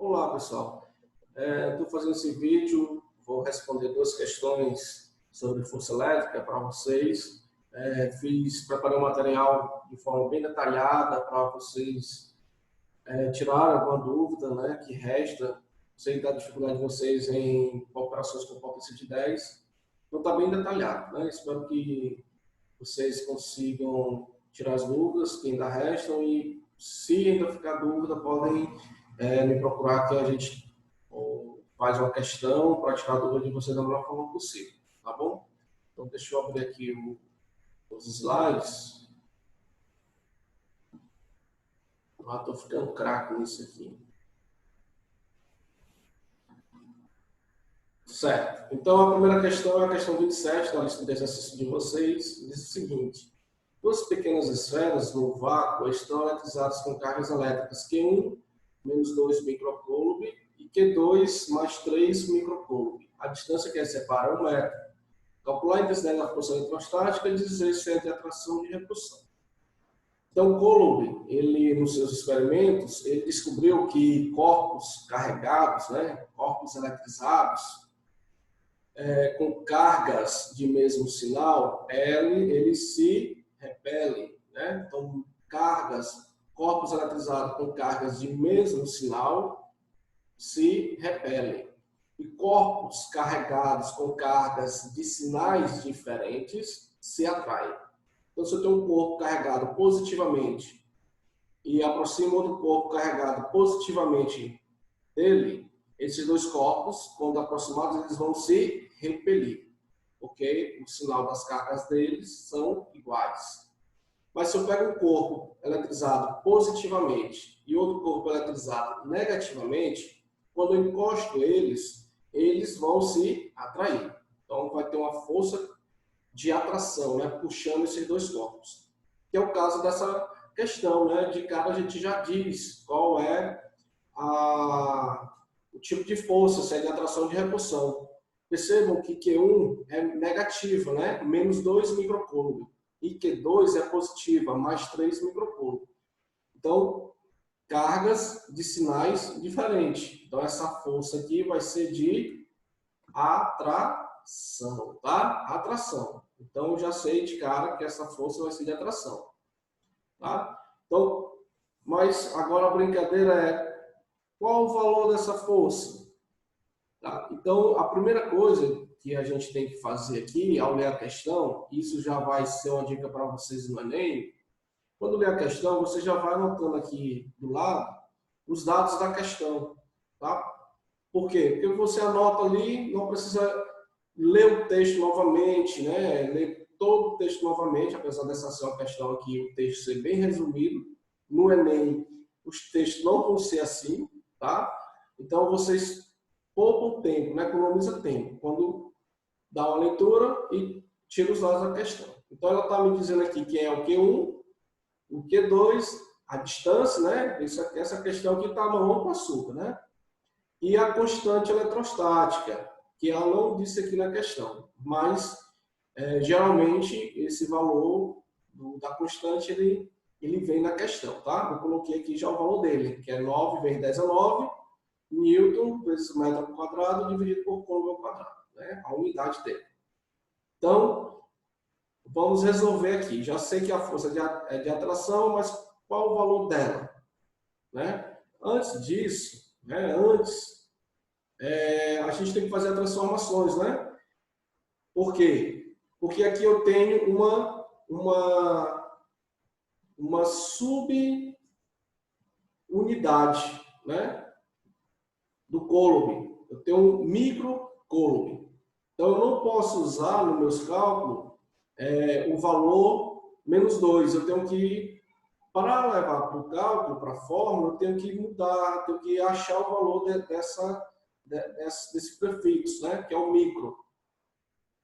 Olá, pessoal. Estou fazendo esse vídeo, vou responder duas questões sobre força elétrica para vocês. Preparei um material de forma bem detalhada para vocês tirarem alguma dúvida, né, que resta. Sei da dificuldade de vocês em operações com potência de 10. Então está bem detalhado, né? Espero que vocês consigam tirar as dúvidas que ainda restam e, se ainda ficar dúvida, podem me procurar que a gente faz uma questão para tirar a dúvida de vocês da melhor forma possível, tá bom? Então, deixa eu abrir aqui os slides. Estou ficando craque nisso aqui. Certo. Então, a primeira questão é a questão 27 da lista de exercício de vocês. Diz o seguinte: duas pequenas esferas no vácuo estão eletrizadas com cargas elétricas Q1 menos 2 microcoulomb e Q2 mais 3 microcoulomb. A distância que separa é 1 metro. Calcular a intensidade da força eletrostática e dizer se é de atração e de repulsão. Então, Coulomb, ele, nos seus experimentos, ele descobriu que corpos carregados, né, corpos eletrizados, com cargas de mesmo sinal, eles se repelem, né? Então, corpos eletrizados com cargas de mesmo sinal se repelem. E corpos carregados com cargas de sinais diferentes se atraem. Então, se eu tenho um corpo carregado positivamente e aproximo outro corpo carregado positivamente dele, esses dois corpos, quando aproximados, eles vão se repelir, porque o sinal das cargas deles são iguais. Mas se eu pego um corpo eletrizado positivamente e outro corpo eletrizado negativamente, quando eu encosto eles, eles vão se atrair. Então, vai ter uma força de atração, né, puxando esses dois corpos. Que é o caso dessa questão, né? De cara a gente já diz qual é o tipo de força, se é de atração ou de repulsão. Percebam que Q1 é negativo, né? Menos 2 microcoulomb. E Q2 é positiva, mais 3 microcoulomb. Então, cargas de sinais diferentes. Então, essa força aqui vai ser de atração, tá? Atração. Então, eu já sei de cara que essa força vai ser de atração, tá? Então, mas agora a brincadeira é: qual o valor dessa força? Tá? Então, a primeira coisa que a gente tem que fazer aqui, ao ler a questão, isso já vai ser uma dica para vocês no Enem. Quando ler a questão, você já vai anotando aqui do lado os dados da questão, tá? Por quê? Porque você anota ali, não precisa ler o texto novamente, né? Ler todo o texto novamente, apesar dessa ser uma questão aqui, o texto ser bem resumido. No Enem, os textos não vão ser assim, tá? Então, vocês poupam tempo, né? Economiza tempo, quando dá uma leitura e tira os dados da questão. Então, ela está me dizendo aqui que é o Q1, o Q2, a distância, né? Essa questão aqui está marrom com açúcar, né? E a constante eletrostática, que ela não disse aqui na questão, mas geralmente esse valor da constante ele vem na questão, tá? Eu coloquei aqui já o valor dele, que é 9 vezes 10 a 9, Newton vezes metro ao quadrado dividido por Coulomb ao quadrado, né? A unidade dele. Então, vamos resolver aqui. Já sei que a força é de atração, mas qual o valor dela, né? Antes disso, né? A gente tem que fazer as transformações, né? Por quê? Porque aqui eu tenho uma subunidade, né? Do Coulomb. Eu tenho um microcoulomb. Então, eu não posso usar nos meus cálculos o valor menos 2. Eu tenho que, para levar para o cálculo, para a fórmula, eu tenho que mudar, tenho que achar o valor desse prefixo, né? Que é o micro.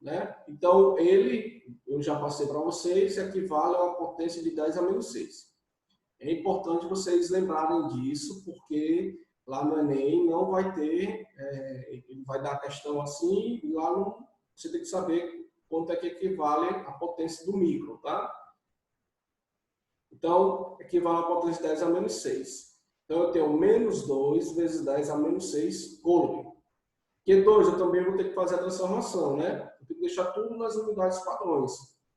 Né? Então, eu já passei para vocês, equivale a uma potência de 10 a menos 6. É importante vocês lembrarem disso, porque lá no Enem não vai ter, ele vai dar a questão assim, e lá você tem que saber quanto é que equivale a potência do micro, tá? Então, equivale a potência de 10 a menos 6. Então, eu tenho menos 2 vezes 10 a menos 6 coulomb. Q2 eu também vou ter que fazer a transformação, né? Eu tenho que deixar tudo nas unidades padrões.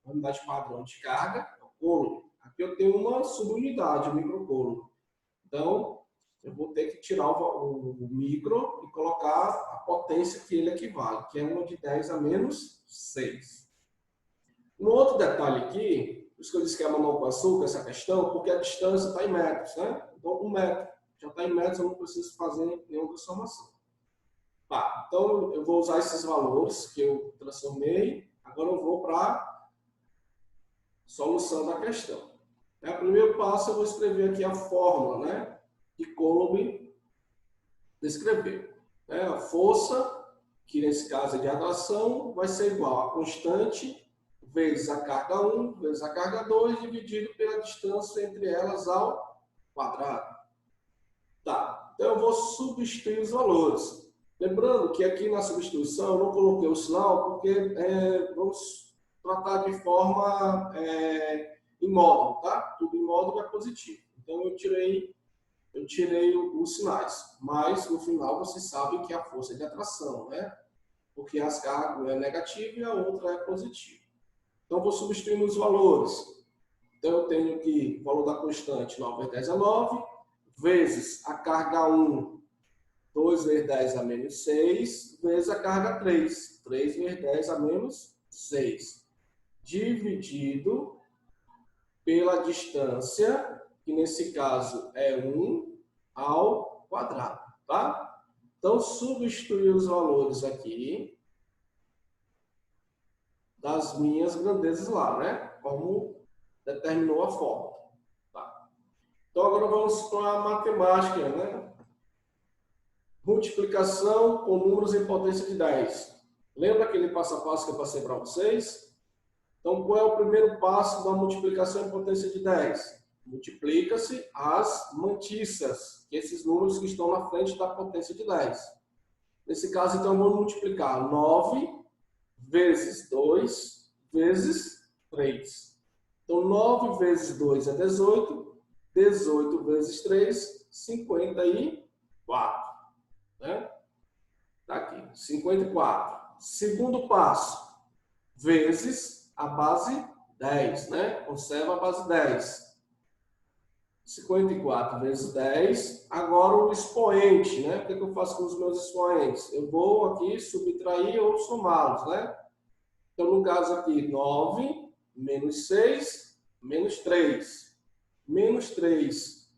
A unidade padrão de carga é o coulomb. Aqui eu tenho uma subunidade, o microcoulomb. Então, eu vou ter que tirar o micro e colocar a potência que ele equivale, que é uma de 10 a menos 6. Um outro detalhe aqui, por isso que eu disse que é mamão com açúcar, essa questão, porque a distância está em metros, né? Então, 1 metro já está em metros, eu não preciso fazer nenhuma transformação. Tá, então eu vou usar esses valores que eu transformei, agora eu vou para a solução da questão. O primeiro passo eu vou escrever aqui a fórmula, né, que Coulomb descreveu. A força, que nesse caso é de atração, vai ser igual a constante vezes a carga 1 vezes a carga 2 dividido pela distância entre elas ao quadrado. Tá, então eu vou substituir os valores. Lembrando que aqui na substituição eu não coloquei o sinal porque vamos tratar de forma em módulo, tá? Tudo em módulo é positivo. Então eu tirei os sinais, mas no final vocês sabem que a força é de atração, né? Porque as cargas, uma é negativa e a outra é positiva. Então eu vou substituir os valores. Então eu tenho aqui o valor da constante 9 vezes 10 a 9, vezes a carga 1, 2 vezes 10 a menos 6, vezes a carga 3, 3 vezes 10 a menos 6, dividido pela distância, que nesse caso é 1 ao quadrado, tá? Então, substituir os valores aqui das minhas grandezas lá, né? Como determinou a fórmula. Tá? Então, agora vamos para a matemática, né? Multiplicação com números em potência de 10. Lembra aquele passo a passo que eu passei para vocês? Então, qual é o primeiro passo da multiplicação em potência de 10? Multiplica-se as mantissas, esses números que estão na frente da potência de 10. Nesse caso, então, eu vou multiplicar 9 vezes 2 vezes 3. Então, 9 vezes 2 é 18, 18 vezes 3, 54. Né? Tá aqui, 54. Segundo passo, vezes a base 10, né? Conserva a base 10. 54 vezes 10. Agora o expoente, né? O que eu faço com os meus expoentes? Eu vou aqui subtrair ou somá-los, né? Então, no caso aqui, 9 menos 6 menos 3. Menos 3,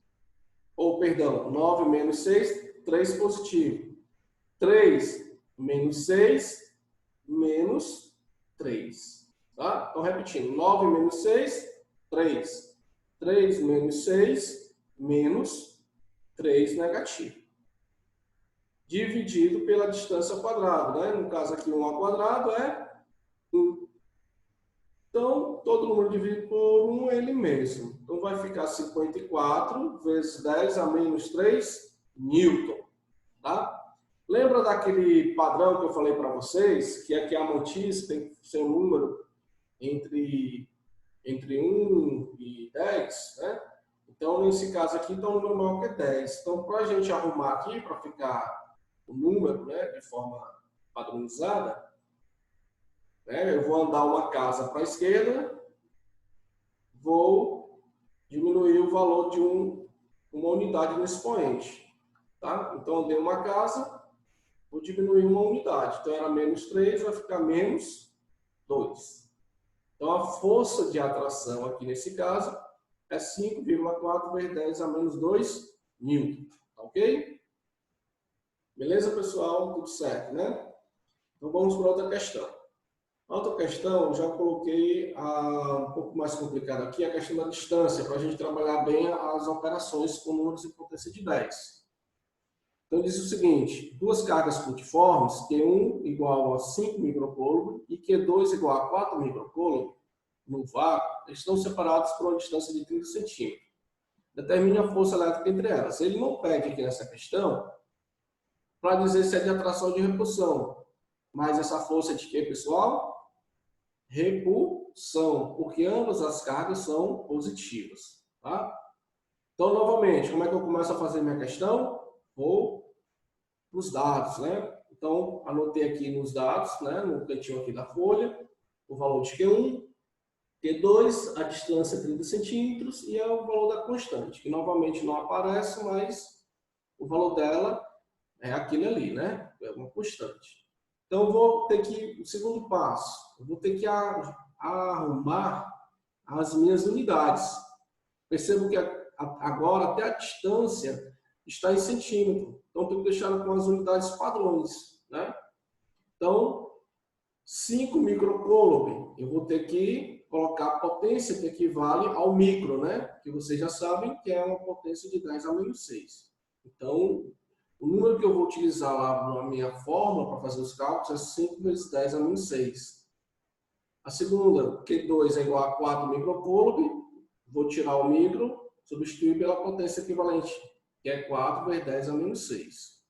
ou perdão, 9 menos 6, 3 positivo. 3 menos 6 menos 3. Tá? Então, repetindo, 9 menos 6, 3. 3 menos 6, menos 3 negativo. Dividido pela distância ao quadrado, né? No caso aqui, 1 ao quadrado é 1. Então, todo número dividido por 1 é ele mesmo. Então, vai ficar 54 vezes 10 a menos 3 Newton. Tá? Lembra daquele padrão que eu falei para vocês? Que aqui a mantissa tem que ser um número entre 1 e 10, né? Então, nesse caso aqui, então, o número maior que é 10. Então, para a gente arrumar aqui, para ficar o número, né, de forma padronizada, né, eu vou andar uma casa para a esquerda, vou diminuir o valor de uma unidade no expoente. Tá? Então, andei uma casa, vou diminuir uma unidade. Então, era menos 3, vai ficar menos 2. Então, a força de atração aqui nesse caso é 5,4 vezes 10 a menos 2 Newton. Ok? Beleza, pessoal? Tudo certo, né? Então, vamos para outra questão. A outra questão, já coloquei um pouco mais complicada aqui, a questão da distância, para a gente trabalhar bem as operações com números em potência de 10. Então, diz o seguinte, duas cargas pontiformes, Q1 igual a 5 microcoulomb e Q2 igual a 4 microcoulomb, no vácuo, estão separados por uma distância de 30 centímetros. Determine a força elétrica entre elas. Ele não pede aqui nessa questão para dizer se é de atração ou de repulsão. Mas essa força é de quê, pessoal? Repulsão, porque ambas as cargas são positivas. Tá? Então, novamente, como é que eu começo a fazer minha questão? Vou para os dados, né? Então, anotei aqui nos dados, né, no cantinho aqui da folha, o valor de Q1, Q2, a distância 30 centímetros e é o valor da constante, que novamente não aparece, mas o valor dela é aquele ali, né? É uma constante. Então, eu vou ter que, o segundo passo, eu vou ter que arrumar as minhas unidades. Percebo que agora até a distância está em centímetro. Então, tenho que deixar com as unidades padrões, né? Então, 5 microcoulomb, eu vou ter que colocar a potência que equivale ao micro, né? Que vocês já sabem que é uma potência de 10 a menos 6. Então, o número que eu vou utilizar lá na minha fórmula para fazer os cálculos é 5 vezes 10 a menos 6. A segunda, Q2 é igual a 4 microcoulomb, vou tirar o micro, substituir pela potência equivalente, que é 4 vezes 10 a menos 6.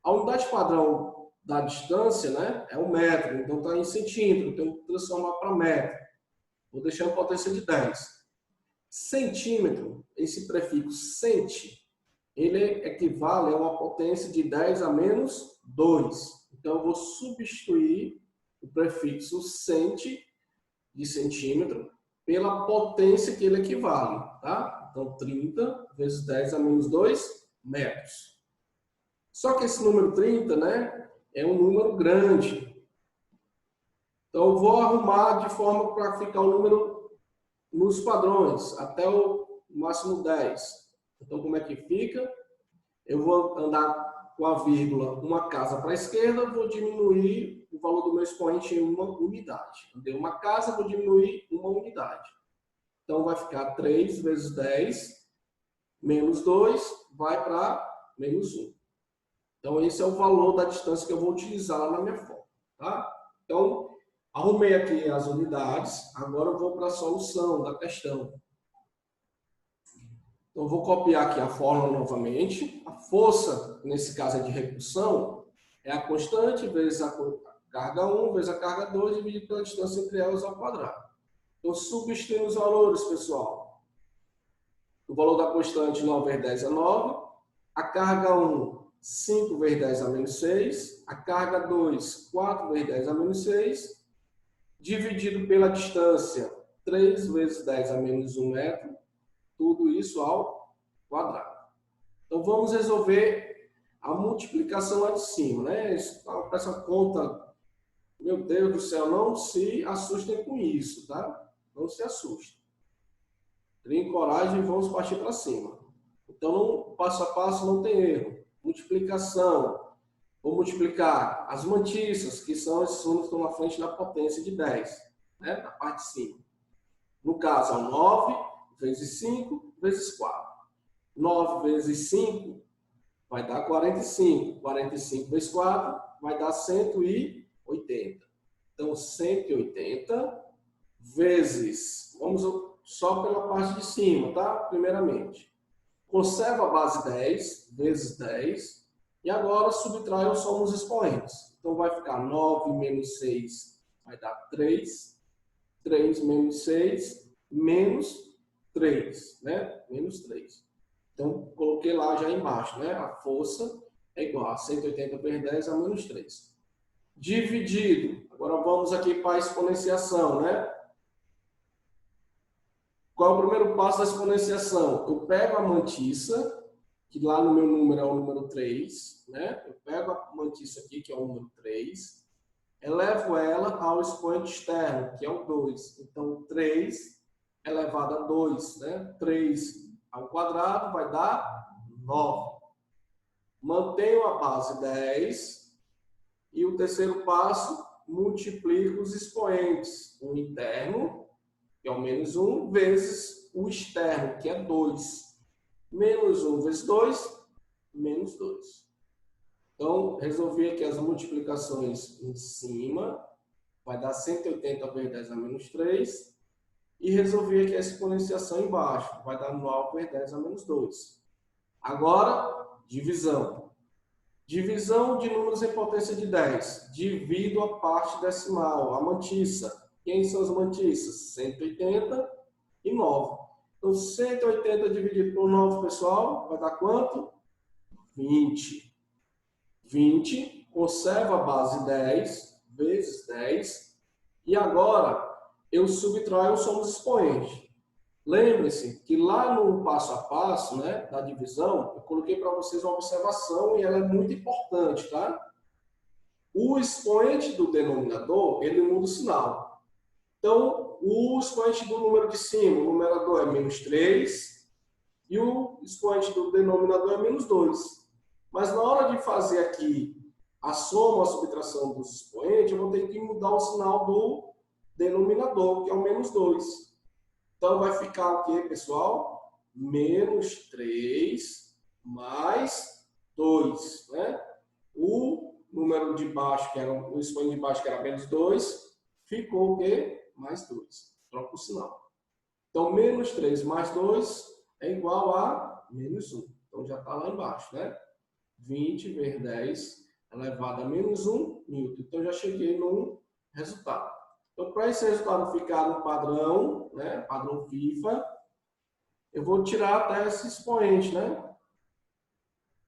A unidade padrão da distância, né, é o metro, então está em centímetro, tenho que transformar para metro. Vou deixar a potência de 10. Centímetro, esse prefixo centi, ele equivale a uma potência de 10 a menos 2. Então, eu vou substituir o prefixo centi, de centímetro, pela potência que ele equivale, tá? Então, 30 vezes 10 a menos 2 metros. Só que esse número 30, né, é um número grande. Então, eu vou arrumar de forma para ficar o número nos padrões, até o máximo 10. Então, como é que fica? Eu vou andar com a vírgula uma casa para a esquerda, vou diminuir o valor do meu expoente em uma unidade. Andei uma casa, vou diminuir uma unidade. Então, vai ficar 3 vezes 10 menos 2 vai para menos 1. Então, esse é o valor da distância que eu vou utilizar lá na minha fórmula. Tá? Então, arrumei aqui as unidades, agora eu vou para a solução da questão. Então, eu vou copiar aqui a fórmula novamente. A força, nesse caso é de repulsão, é a constante vezes a carga 1 vezes a carga 2 dividido pela distância entre elas ao quadrado. Então, substituindo os valores, pessoal. O valor da constante 9 vezes 10 é 9. A carga 1, 5 vezes 10 a menos 6. A carga 2, 4 vezes 10 a menos 6. Dividido pela distância, 3 vezes 10 a menos 1 metro. Tudo isso ao quadrado. Então, vamos resolver a multiplicação lá de cima, né? Essa conta, meu Deus do céu, não se assustem com isso, tá? Não se assustem. Criem coragem e vamos partir para cima. Então, passo a passo não tem erro. Multiplicação. Vou multiplicar as mantiças, que são esses números que estão na frente da potência de 10, né? Na parte de cima. No caso, é 9 vezes 5 vezes 4. 9 vezes 5 vai dar 45. 45 vezes 4 vai dar 180. Então, 180 vezes, vamos só pela parte de cima, tá? Primeiramente. Conserva a base 10 vezes 10. E agora subtrai ou soma os expoentes. Então, vai ficar 9 menos 6 vai dar 3. 3 menos 6 menos 3, né? Menos 3. Então, coloquei lá já embaixo, né? A força é igual a 180 vezes 10 a menos 3. Dividido. Agora vamos aqui para a exponenciação, né? Qual é o primeiro passo da exponenciação? Eu pego a mantiça, que lá no meu número é o número 3, né? Eu pego a mantiça aqui, que é o número 3, elevo ela ao expoente externo, que é o 2. Então, 3 elevado a 2, né? 3 ao quadrado vai dar 9. Mantenho a base 10 e o terceiro passo, multiplico os expoentes. O interno, que é o menos 1, vezes o externo, que é 2. Menos 1 vezes 2, menos 2. Então, resolvi aqui as multiplicações em cima, vai dar 180 vezes 10 a menos 3. E resolvi aqui a exponenciação embaixo, vai dar 9 vezes 10 a menos 2. Agora, divisão. Divisão de números em potência de 10. Divido a parte decimal, a mantiça. Quem são as mantiças? 180 e 9. Então, 180 dividido por 9, pessoal, vai dar quanto? 20. 20, conserva a base 10, vezes 10. E agora, eu subtraio o somos expoente. Lembre-se que lá no passo a passo, né, da divisão, eu coloquei para vocês uma observação e ela é muito importante, tá? O expoente do denominador, ele muda o sinal. Então, o expoente do número de cima, o numerador é menos 3, e o expoente do denominador é menos 2. Mas na hora de fazer aqui a soma, a subtração dos expoentes, eu vou ter que mudar o sinal do denominador, que é o menos 2. Então, vai ficar o quê, pessoal? Menos 3 mais 2, né? O número de baixo, que era o expoente de baixo, que era menos 2, ficou o quê? Mais 2. Troca o sinal. Então, menos 3 mais 2 é igual a menos 1. Então, já está lá embaixo, né? 20 vezes 10 elevado a menos 1 newton. Então, já cheguei no resultado. Então, para esse resultado ficar no padrão, né, padrão FIFA, eu vou tirar até esse expoente, né?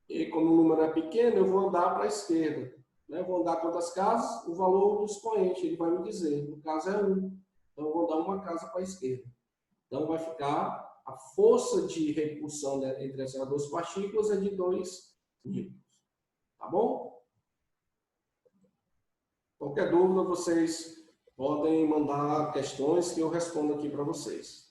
E como o número é pequeno, eu vou andar para a esquerda. Né? Eu vou andar quantas casas? O valor do expoente, ele vai me dizer. No caso é 1. Então, eu vou dar uma casa para a esquerda. Então, vai ficar a força de repulsão, né, entre essas duas partículas é de 2 newtons. Tá bom? Qualquer dúvida, vocês podem mandar questões que eu respondo aqui para vocês.